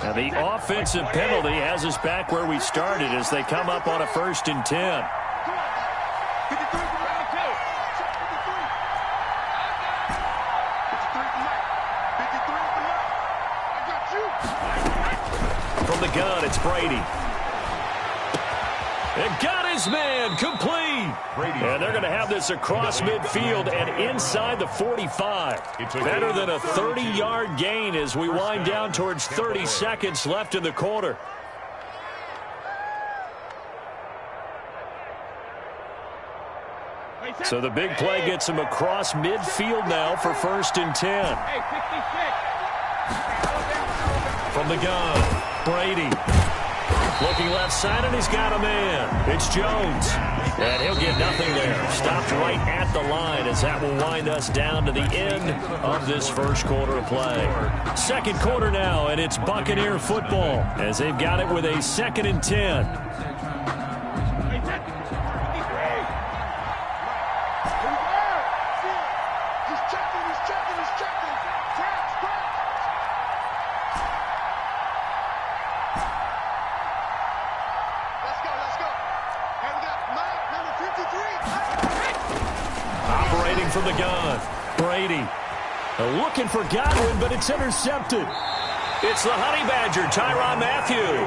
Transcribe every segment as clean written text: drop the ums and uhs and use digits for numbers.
Now the offensive penalty has us back where we started as they come up on a 1st and 10. From the gun, it's Brady. And got his man complete. And they're going to have this across midfield and inside the 45. Better than a 30-yard gain as we wind down towards 30 seconds left in the quarter. So the big play gets him across midfield now for 1st and 10. From the gun, Brady. Looking left side, and he's got a man. It's Jones. And he'll get nothing there. Stopped right at the line as that will wind us down to the end of this first quarter of play. Second quarter now, and it's Buccaneer football as they've got it with a 2nd and 10. From the gun, Brady. Looking for Godwin, but it's intercepted. It's the Honey Badger, Tyrann Mathieu.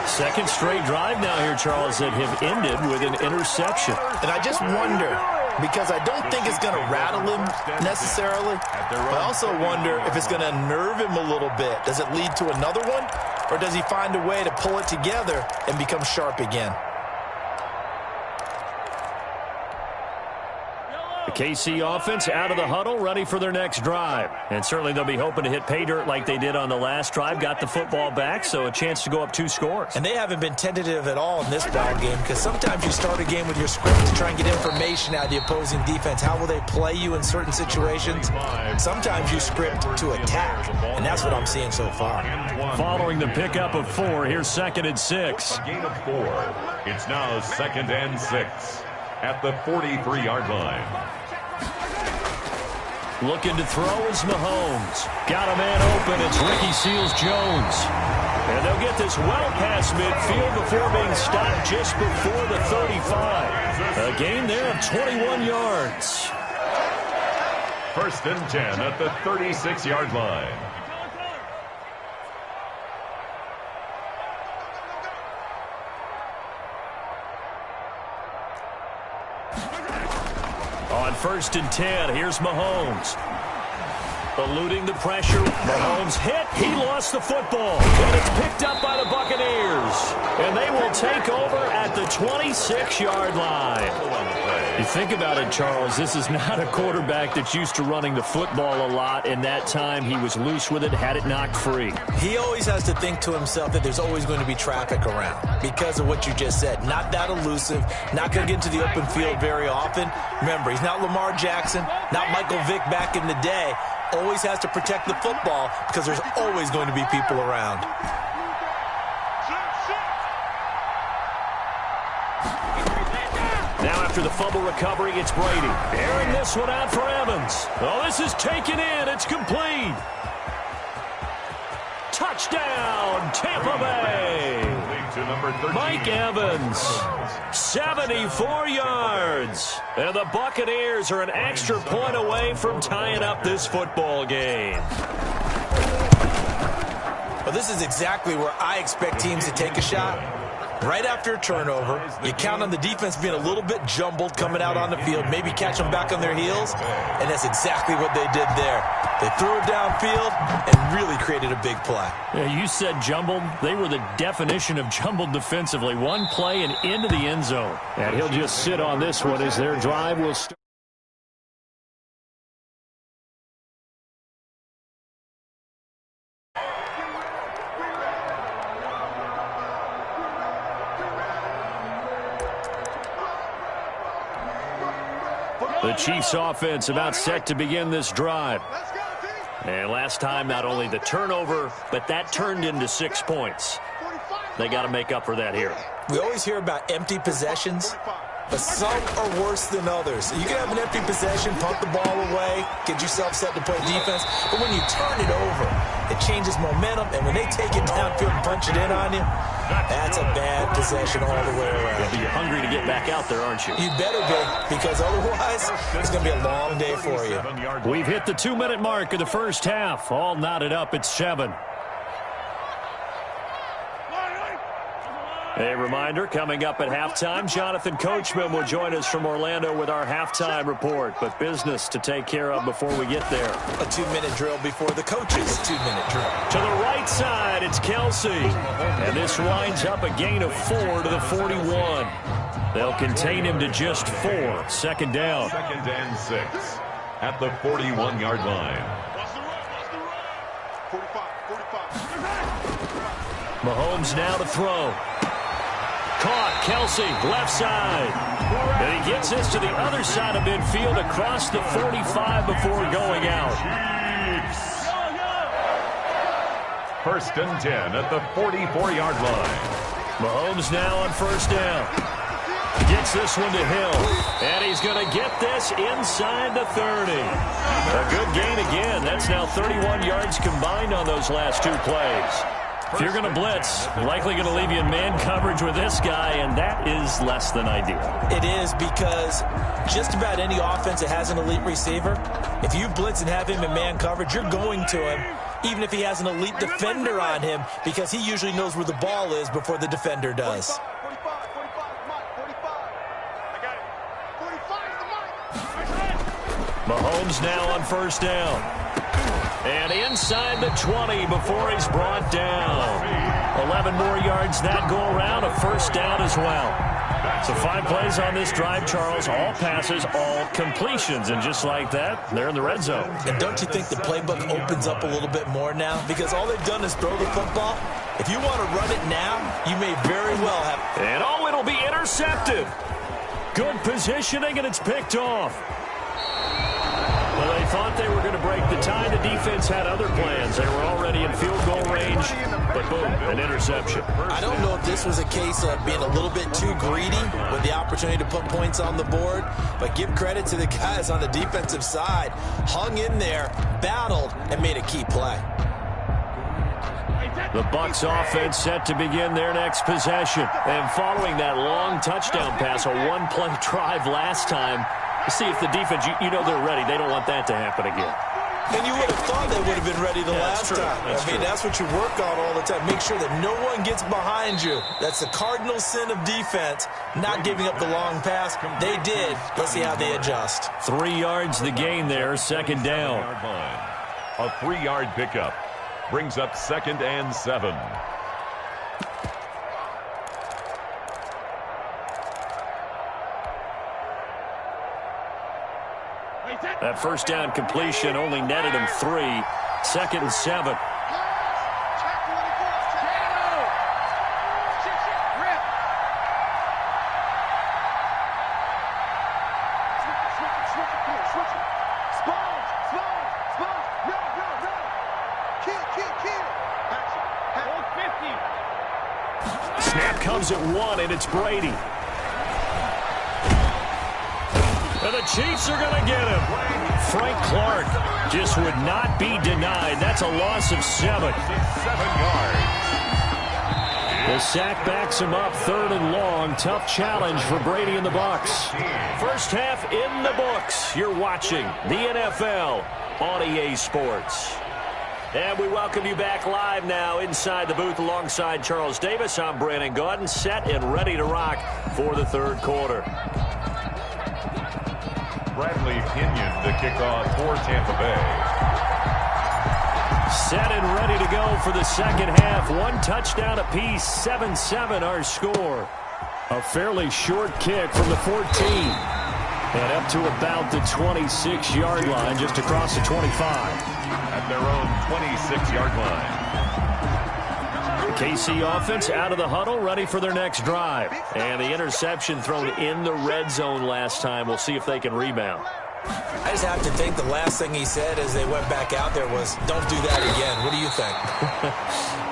Second straight drive now here, Charles, that have ended with an interception. And I just wonder, because I don't think it's going to rattle him necessarily, I also wonder if it's going to unnerve him a little bit. Does it lead to another one, or does he find a way to pull it together and become sharp again? The KC offense out of the huddle, ready for their next drive. And certainly they'll be hoping to hit pay dirt like they did on the last drive. Got the football back, so a chance to go up 2 scores. And they haven't been tentative at all in this ball game, because sometimes you start a game with your script to try and get information out of the opposing defense. How will they play you in certain situations? Sometimes you script to attack, and that's what I'm seeing so far. Following the pickup of 4, here's 2nd and 6. A gain of 4. It's now 2nd and 6 at the 43-yard line. Looking to throw is Mahomes. Got a man open. It's Ricky Seals-Jones. And they'll get this well past midfield before being stopped just before the 35. A gain there of 21 yards. 1st and 10 at the 36-yard line. On 1st and 10, here's Mahomes. Eluding the pressure. Mahomes hit. He lost the football. And it's picked up by the Buccaneers. And they will take over at the 26-yard line. You think about it, Charles, this is not a quarterback that's used to running the football a lot. And that time he was loose with it, had it knocked free. He always has to think to himself that there's always going to be traffic around because of what you just said. Not that elusive, not going to get into the open field very often. Remember, he's not Lamar Jackson, not Michael Vick back in the day. Always has to protect the football because there's always going to be people around. Now after the fumble recovery, it's Brady. Airing this one out for Evans. Oh, this is taken in. It's complete. Touchdown, Tampa Bay. Mike Evans, 74 yards. And the Buccaneers are an extra point away from tying up this football game. Well, this is exactly where I expect teams to take a shot. Right after a turnover, you count on the defense being a little bit jumbled coming out on the field, maybe catch them back on their heels, and that's exactly what they did there. They threw it downfield and really created a big play. Yeah, you said jumbled. They were the definition of jumbled defensively. One play and into the end zone. And he'll just sit on this one as their drive will start. The Chiefs offense about set to begin this drive. And last time, not only the turnover, but that turned into 6 points. They got to make up for that here. We always hear about empty possessions, but some are worse than others. You can have an empty possession, pump the ball away, get yourself set to play defense, but when you turn it over, it changes momentum, and when they take it downfield and punch it in on you, that's a bad possession all the way around. You're hungry to get back out there, aren't you? You better be, because otherwise, it's going to be a long day for you. We've hit the 2-minute mark of the first half. All knotted up at 7. A reminder, coming up at halftime, Jonathan Coachman will join us from Orlando with our halftime report. But business to take care of before we get there. A 2-minute drill before the coaches' 2-minute drill. To the right side, it's Kelsey. And this winds up a gain of 4 to the 41. They'll contain him to just 4. Second down. 2nd and 6 at the 41-yard line. Mahomes now to throw. Caught, Kelsey, left side. And he gets this to the other side of midfield across the 45 before going out. 1st and 10 at the 44-yard line. Mahomes now on first down. Gets this one to Hill. And he's going to get this inside the 30. A good gain again. That's now 31 yards combined on those last 2 plays. If you're going to blitz, likely going to leave you in man coverage with this guy, and that is less than ideal. It is, because just about any offense that has an elite receiver, if you blitz and have him in man coverage, you're going to him, even if he has an elite defender on him, because he usually knows where the ball is before the defender does. Mahomes now on first down. And inside the 20 before he's brought down. 11 more yards that go around, a first down as well. So 5 plays on this drive, Charles. All passes, all completions. And just like that, they're in the red zone. And don't you think the playbook opens up a little bit more now? Because all they've done is throw the football. If you want to run it now, you may very well have. And it'll be intercepted. Good positioning, and it's picked off. Well, they thought they were going to break the tie. The defense had other plans. They were already in field goal range, but boom, an interception. I don't know if this was a case of being a little bit too greedy with the opportunity to put points on the board, but give credit to the guys on the defensive side. Hung in there, battled, and made a key play. The Bucs offense set to begin their next possession. And following that long touchdown pass, a one-play drive last time, see if the defense, you know they're ready. They don't want that to happen again. And you would have thought they would have been ready the last time. That's what you work on all the time. Make sure that no one gets behind you. That's the cardinal sin of defense, not giving up the long pass. They did. Let's see how they adjust. 3 yards the gain there, second down. A 3-yard pickup brings up 2nd and 7. That first down completion only netted him 3. 2nd and 7. Snap comes at 1, and it's Brady. And the Chiefs are going to get him. Frank Clark just would not be denied. That's a loss of 7. 7 yards. The sack backs him up, 3rd and long. Tough challenge for Brady and the Bucs. First half in the books. You're watching the NFL on EA Sports. And we welcome you back live now inside the booth alongside Charles Davis. I'm Brandon Gaudin, set and ready to rock for the 3rd quarter. Bradley Pinion to kick off for Tampa Bay. Set and ready to go for the second half. 1 touchdown apiece, 7-7 our score. A fairly short kick from the 14. And up to about the 26-yard line, just across the 25. At their own 26-yard line. The KC offense out of the huddle, ready for their next drive. And the interception thrown in the red zone last time. We'll see if they can rebound. I just have to think the last thing he said as they went back out there was, don't do that again. What do you think?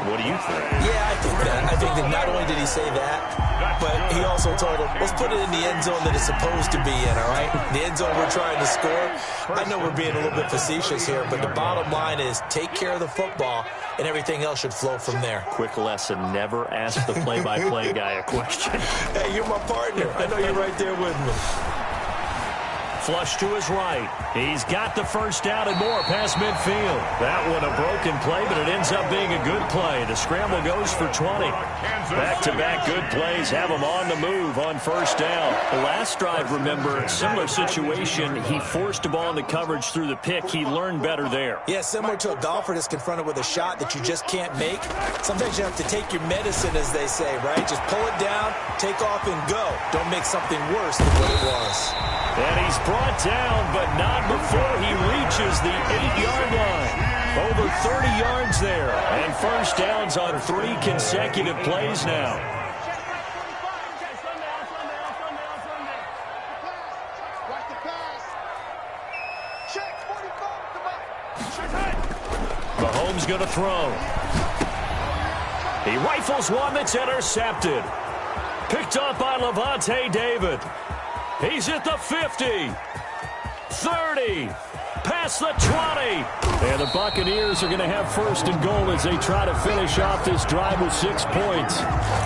What do you think? Yeah, I I think that not only did he say that, but he also told him, let's put it in the end zone that it's supposed to be in, all right? The end zone we're trying to score. I know we're being a little bit facetious here, but the bottom line is take care of the football, and everything else should flow from there. Quick lesson, never ask the play-by-play guy a question. Hey, you're my partner. I know you're right there with me. Flush to his right. He's got the first down and more past midfield. That one a broken play, but it ends up being a good play. The scramble goes for 20. Back-to-back good plays have him on the move on first down. The last drive, remember, similar situation. He forced the ball into coverage through the pick. He learned better there. Yeah, similar to a golfer that's confronted with a shot that you just can't make. Sometimes you have to take your medicine, as they say, right? Just pull it down, take off, and go. Don't make something worse than what it was. And he's brought down, but not before he reaches the 8-yard line. Over 30 yards there. And first downs on 3 consecutive plays now. Mahomes going to throw. He rifles one that's intercepted. Picked up by Levante David. He's at the 50, 30, past the 20. And the Buccaneers are going to have first and goal as they try to finish off this drive with 6 points.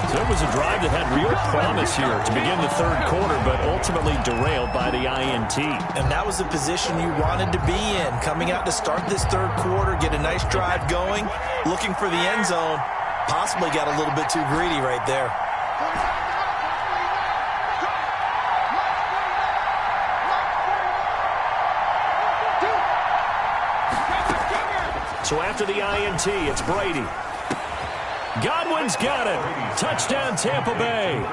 So it was a drive that had real promise here to begin the third quarter, but ultimately derailed by the INT. And that was the position you wanted to be in, coming out to start this third quarter, get a nice drive going, looking for the end zone. Possibly got a little bit too greedy right there. So after the INT, it's Brady. Godwin's got it. Touchdown, Tampa Bay.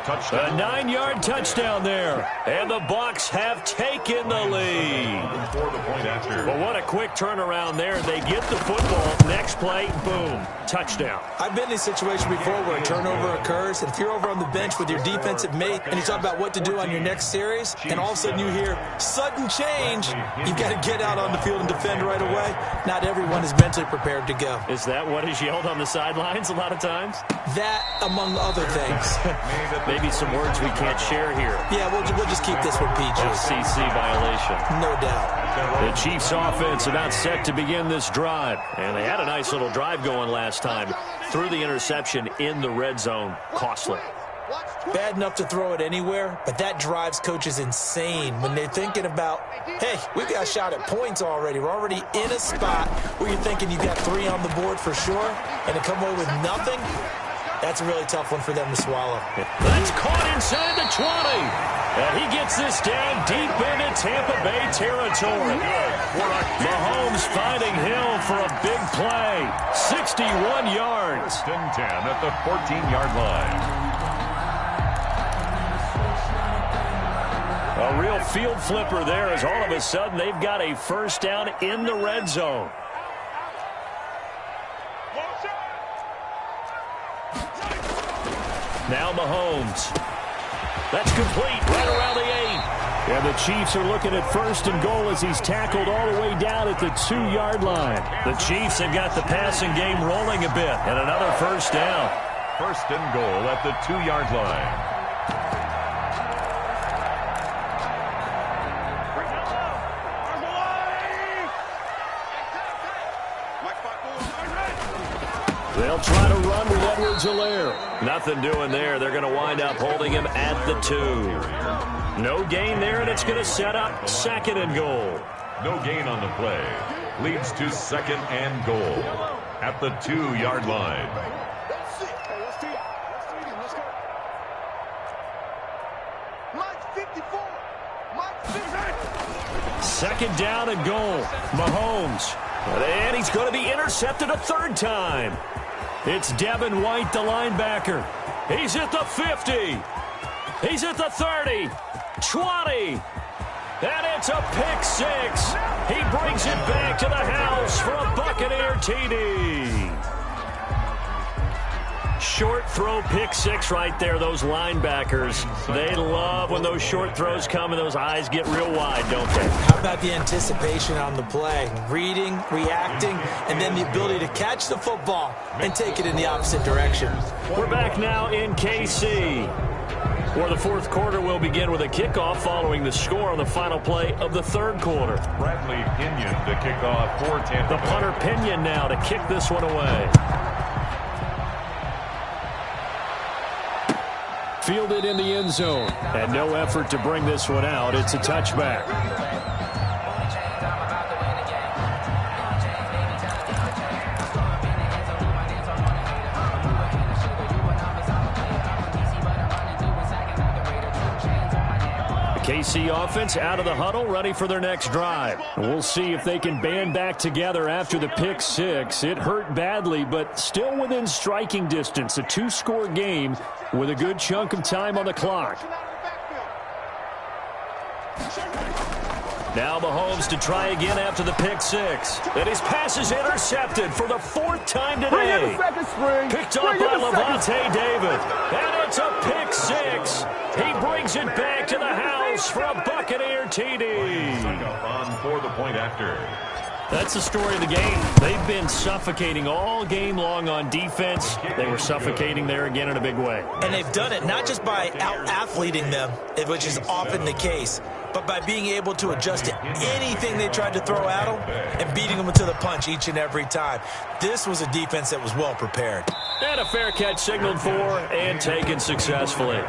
A 9-yard touchdown there. And the Bucs have taken the lead. But what a quick turnaround there. They get the football. Next play, boom, touchdown. I've been in a situation before where a turnover occurs, and if you're over on the bench with your defensive mate and you talk about what to do on your next series, and all of a sudden you hear sudden change, you've got to get out on the field and defend right away. Not everyone is mentally prepared to go. Is that what is yelled on the sidelines a lot of times? That, among other things. Maybe some words we can't share here. Yeah, we'll just keep this one PG. FCC violation. No doubt. The Chiefs offense about set to begin this drive. And they had a nice little drive going last time. Threw the interception in the red zone. Costly. Bad enough to throw it anywhere, but that drives coaches insane when they're thinking about, hey, we've got a shot at points already. We're already in a spot where you're thinking you've got 3 on the board for sure, and to come away with nothing, that's a really tough one for them to swallow. That's caught inside the 20. And he gets this down deep into Tampa Bay territory. Mahomes finding Hill for a big play. 61 yards. 10 at the 14-yard line. A real field flipper there as all of a sudden they've got a first down in the red zone. Now Mahomes. That's complete right around the 8. And the Chiefs are looking at first and goal as he's tackled all the way down at the 2-yard line. The Chiefs have got the passing game rolling a bit. And another first down. First and goal at the 2-yard line. They'll try to run with Edwards-Helaire. Nothing doing there. They're going to wind up holding him at the 2. No gain there, and it's going to set up second and goal. No gain on the play. Leads to second and goal at the 2-yard line. Second down and goal. Mahomes. And he's going to be intercepted a third time. It's Devin White, the linebacker. He's at the 50. He's at the 30. 20. And it's a pick 6. He brings it back to the house for a Buccaneer TD. Short throw pick six right there, those linebackers. They love when those short throws come and those eyes get real wide, don't they? How about the anticipation on the play? Reading, reacting, and then the ability to catch the football and take it in the opposite direction. We're back now in KC, where the fourth quarter will begin with a kickoff following the score on the final play of the third quarter. Bradley Pinion to kick off for Tampa Bay. The punter Pinion now to kick this one away. Fielded in the end zone. And no effort to bring this one out. It's a touchback. KC offense out of the huddle, ready for their next drive. We'll see if they can band back together after the pick six. It hurt badly, but still within striking distance. A two-score game with a good chunk of time on the clock. Now Mahomes to try again after the pick six. And his pass is intercepted for the fourth time today. Picked up by Levante David. And it's a pick six. He brings it back to the house for a Buccaneer TD. On for the point after. That's the story of the game. They've been suffocating all game long on defense. They were suffocating there again in a big way. And they've done it not just by out-athleting them, which is often the case, but by being able to adjust to anything they tried to throw at them and beating them to the punch each and every time. This was a defense that was well prepared. And a fair catch signaled for and taken successfully.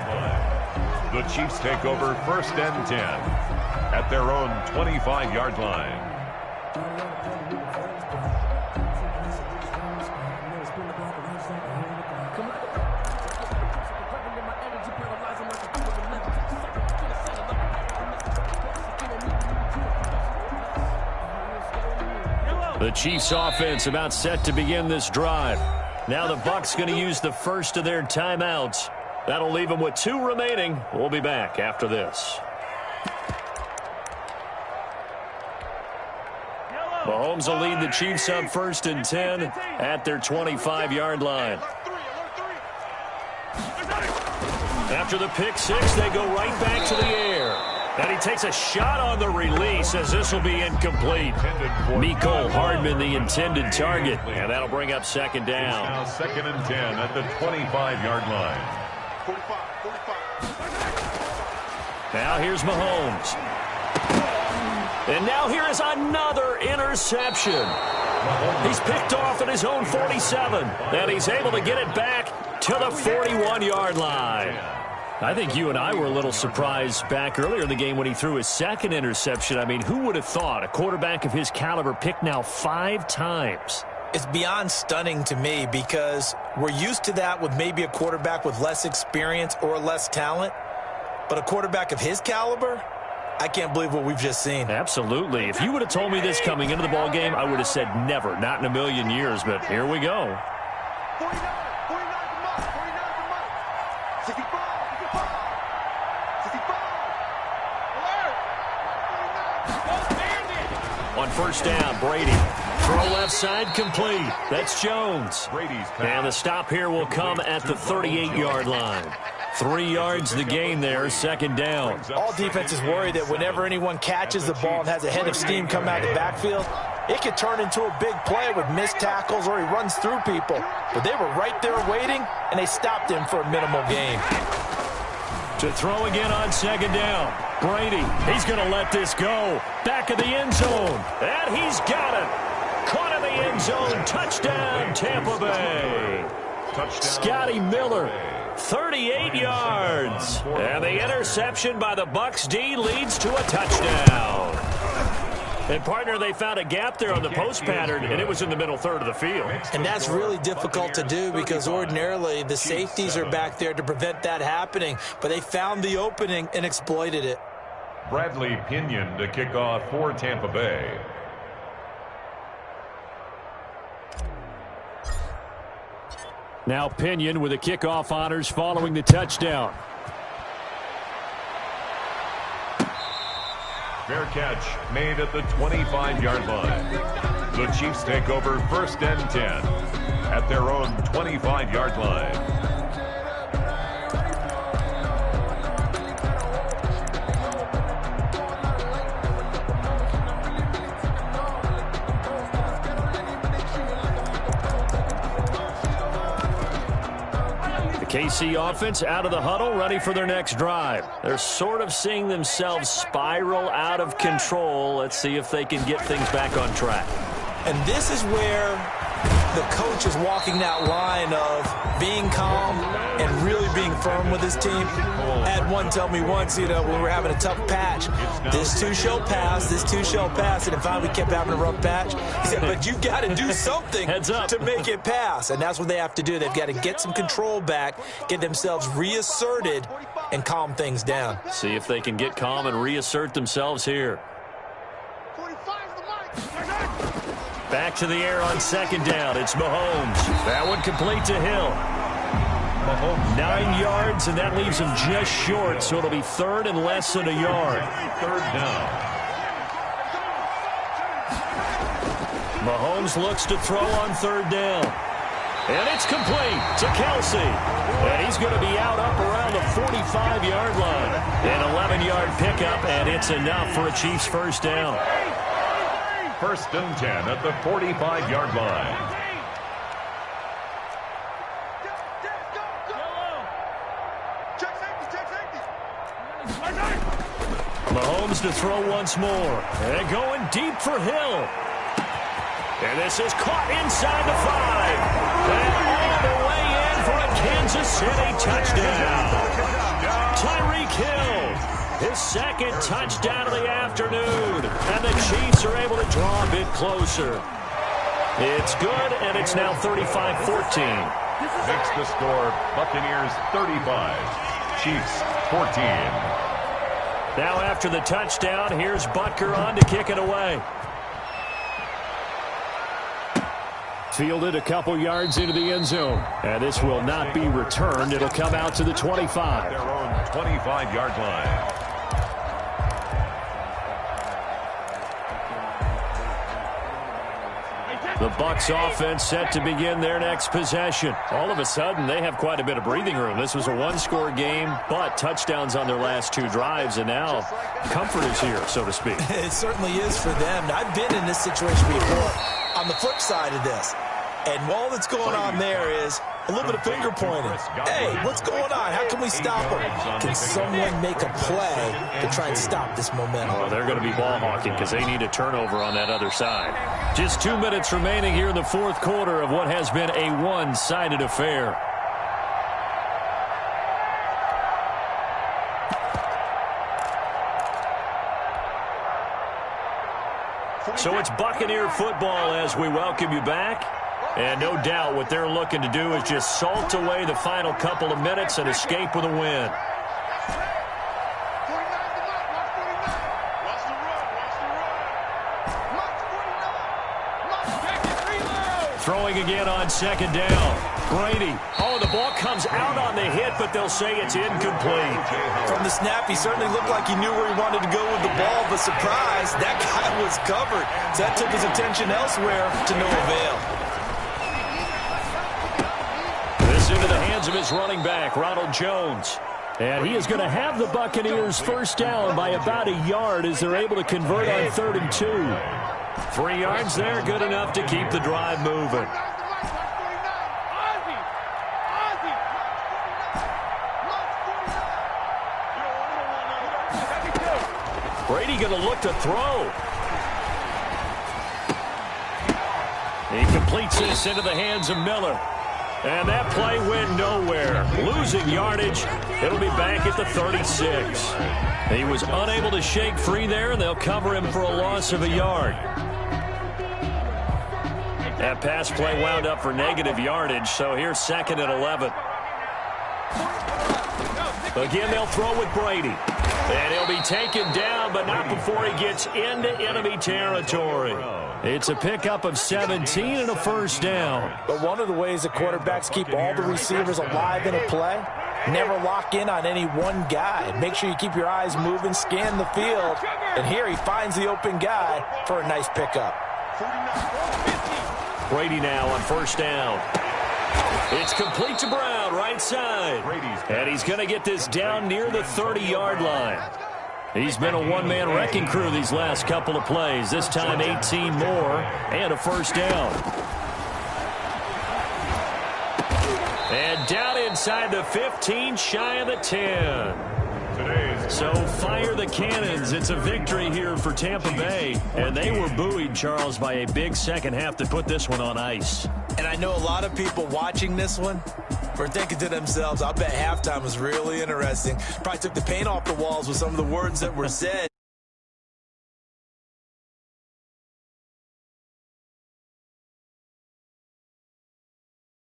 The Chiefs take over 1st and 10 at their own 25-yard line. The Chiefs offense about set to begin this drive. Now the Bucs going to use the first of their timeouts. That'll leave them with 2 remaining. We'll be back after this. Mahomes will lead the Chiefs up 1st and 10 at their 25-yard line. After the pick six, they go right back to the air. And he takes a shot on the release as this will be incomplete. Mecole Hardman, the intended target. And that'll bring up 2nd down. Now 2nd and 10 at the 25-yard line. Now here's Mahomes. And now here is another interception. He's picked off at his own 47. And he's able to get it back to the 41-yard line. I think you and I were a little surprised back earlier in the game when he threw his 2nd interception. I mean, who would have thought a quarterback of his caliber picked now 5 times? It's beyond stunning to me because we're used to that with maybe a quarterback with less experience or less talent. But a quarterback of his caliber, I can't believe what we've just seen. Absolutely. If you would have told me this coming into the ball game, I would have said never, not in a million years. But here we go. On 1st down, Brady. Throw left side complete. That's Jones. And the stop here will come at the 38-yard line. 3 yards the gain there, 2nd down. All defenses worry that whenever anyone catches the ball and has a head of steam come out of the backfield, it could turn into a big play with missed tackles or he runs through people. But they were right there waiting, and they stopped him for a minimal gain. To throw again on 2nd down. Brady, he's going to let this go. Back of the end zone. And he's got it. Caught in the end zone. Touchdown, Tampa Bay. Scotty Miller, 38 yards. And the interception by the Bucs D leads to a touchdown. And, partner, they found a gap there on the post pattern, and it was in the middle third of the field. And that's really difficult to do because ordinarily the safeties are back there to prevent that happening. But they found the opening and exploited it. Bradley Pinion to kick off for Tampa Bay. Now Pinion with the kickoff honors following the touchdown. Fair catch made at the 25-yard line. The Chiefs take over 1st and 10. at their own 25-yard line. KC offense out of the huddle, ready for their next drive. They're sort of seeing themselves spiral out of control. Let's see if they can get things back on track. And this is where the coach is walking that line of being calm and really being firm with his team. I had one tell me once, when we were having a tough patch, this too shall pass, this too shall pass, and finally we kept having a rough patch. He said, but you got to do something to make it pass, and that's what they have to do. They've got to get some control back, get themselves reasserted, and calm things down. See if they can get calm and reassert themselves here. Back to the air on second down. It's Mahomes. That one complete to Hill. 9 yards, and that leaves him just short, so it'll be third and less than a yard. Third down. Mahomes looks to throw on third down. And it's complete to Kelsey. And he's going to be out up around the 45-yard line. An 11-yard pickup, and it's enough for a Chiefs first down. First and 10 at the 45-yard line. Mahomes to throw once more. And going deep for Hill. And this is caught inside the 5. And all the way in for a Kansas City touchdown. Tyreek Hill, his second touchdown of the afternoon. And the Chiefs are able to draw a bit closer. It's good, and it's now 35-14. Makes the score Buccaneers 35, Chiefs 14. Now after the touchdown, here's Butker on to kick it away. Fielded a couple yards into the end zone. And this will not be returned. It'll come out to the 25. Their own 25-yard line. The Bucs offense set to begin their next possession. All of a sudden, they have quite a bit of breathing room. This was a one-score game, but touchdowns on their last 2 drives, and now comfort is here, so to speak. It certainly is for them. I've been in this situation before on the flip side of this. And all that's going on there is a little bit of finger pointing. Hey, what's going on? How can we stop them? Can someone make a play to try and stop this momentum? Oh, they're going to be ball hawking because they need a turnover on that other side. Just 2 minutes remaining here in the fourth quarter of what has been a one-sided affair. So it's Buccaneer football as we welcome you back. And no doubt what they're looking to do is just salt away the final couple of minutes and escape with a win. Throwing again on second down. Brady. Oh, the ball comes out on the hit, but they'll say it's incomplete. From the snap, he certainly looked like he knew where he wanted to go with the ball, but surprise, that guy was covered. So that took his attention elsewhere to no avail. Into the hands of his running back, Ronald Jones. And he is going to have the Buccaneers first down by about a yard as they're able to convert on 3rd and 2. 3 yards there, good enough to keep the drive moving. Brady going to look to throw. He completes this into the hands of Miller. And that play went nowhere. Losing yardage. It'll be back at the 36. He was unable to shake free there, and they'll cover him for a loss of a yard. That pass play wound up for negative yardage, so here's 2nd and 11. Again, they'll throw with Brady. And he'll be taken down, but not before he gets into enemy territory. It's a pickup of 17 and a first down. But one of the ways that quarterbacks keep all the receivers alive in a play, never lock in on any one guy. Make sure you keep your eyes moving, scan the field. And here he finds the open guy for a nice pickup. Brady now on first down. It's complete to Brown, right side. And he's going to get this down near the 30-yard line. He's been a one-man wrecking crew these last couple of plays. This time 18 more and a first down. And down inside the 15, shy of the 10. So fire the cannons. It's a victory here for Tampa Bay. And they were buoyed, Charles, by a big second half to put this one on ice. And I know a lot of people watching this one were thinking to themselves, I bet halftime was really interesting. Probably took the paint off the walls with some of the words that were said.